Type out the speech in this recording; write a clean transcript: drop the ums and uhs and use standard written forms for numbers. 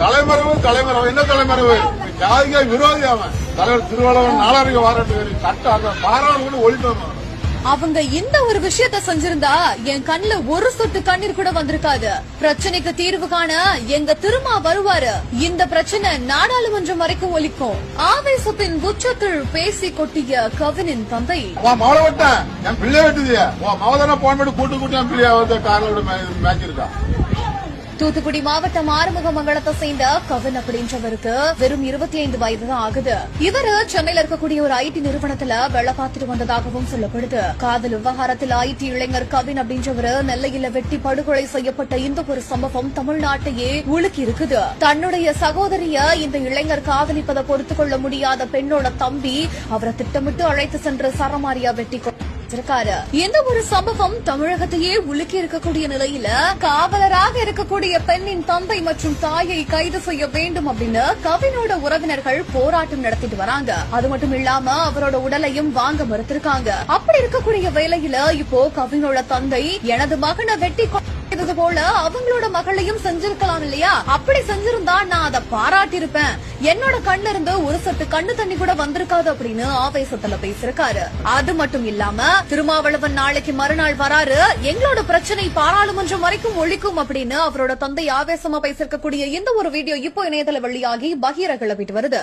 தலைமறைவு என்ன தலைமறைவு? ஜாதிக விரோதி அவன். தலைவர் திருவள்ளுவர் நாளாரிக வாராட்டு சட்டம் அந்த பாராளுமன்ற ஒழிப்பு. அவங்க இந்த ஒரு விஷயத்த செஞ்சிருந்தா என் கண்ணுல ஒரு சொட்டு கண்ணீர் கூட வந்திருக்காது. பிரச்சனைக்கு தீர்வு காண எங்க திருமா வருவாரு. இந்த பிரச்சனை நாடாளுமன்றம் வரைக்கும் ஒலிக்கும். ஆவேசத்தின் உச்சத்தில் பேசி கொட்டிய கவினின் தந்தை. என் பிள்ளைய வெட்டுதியா மவதான போன் பண்ணி கூட்டு என் பிள்ளைய வந்து காரோட மேட்ச் இருக்கா. தூத்துக்குடி மாவட்டம் ஆறுமுகமங்கலத்தை சேர்ந்த கவின் அப்படின்றவருக்கு வெறும் 25 வயது தான் ஆகுது. இவரு சென்னையில இருக்கக்கூடிய ஒரு ஐடி நிறுவனத்துல வேலை பார்த்துட்டு வந்ததாகவும் சொல்லப்படுது. காதல் விவகாரத்தில் ஐடி இளைஞர் கவின் அப்படின்றவரு நெல்லையில வெட்டி படுகொலை செய்யப்பட்ட இந்த ஒரு சம்பவம் தமிழ்நாட்டையே உலுக்கி இருக்குது. தன்னுடைய சகோதரிய இந்த இளைஞர் காதலிப்பதை பொறுத்துக் கொள்ள முடியாத பெண்ணோட தம்பி அவரை திட்டமிட்டு அழைத்து சென்று சரமாரியா வெட்டி இருக்காரு. இந்த ஒரு சம்பவம் தமிழகத்தையே உலுக்கி இருக்கக்கூடிய நிலையில காவலராக இருக்கக்கூடிய பெண்ணின் தந்தை மற்றும் தாயை கைது செய்ய வேண்டும் அப்படின்னு கவினோட உறவினர்கள் போராட்டம் நடத்திட்டு வராங்க. அது மட்டும் இல்லாம அவரோட உடலையும் வாங்க மறுத்திருக்காங்க. அப்படி இருக்கக்கூடிய வேளையில இப்போ கவினோட தந்தை எனது மகனை வெட்டி இது போல அவங்களோட மகளையும் செஞ்சிருக்கலாம் இல்லையா? அப்படி செஞ்சிருந்தா நான் அதை பாராட்டியிருப்பேன். என்னோட கண்ணு இருந்து ஒரு சொட்டு கண்ணு தண்ணி கூட வந்திருக்காது அப்படின்னு ஆவேசத்துல பேசிருக்காரு. அது மட்டும் இல்லாம திருமாவளவன் நாளைக்கு மறுநாள் வராரு, எங்களோட பிரச்சனை பாராளுமன்றம் வரைக்கும் ஒழிக்கும் அப்படின்னு அவரோட தந்தை ஆவேசமா பேசிருக்கக்கூடிய இந்த ஒரு வீடியோ இப்போ இணையதள வெளியாகி பகீர கிளப்பிட்டு வருது.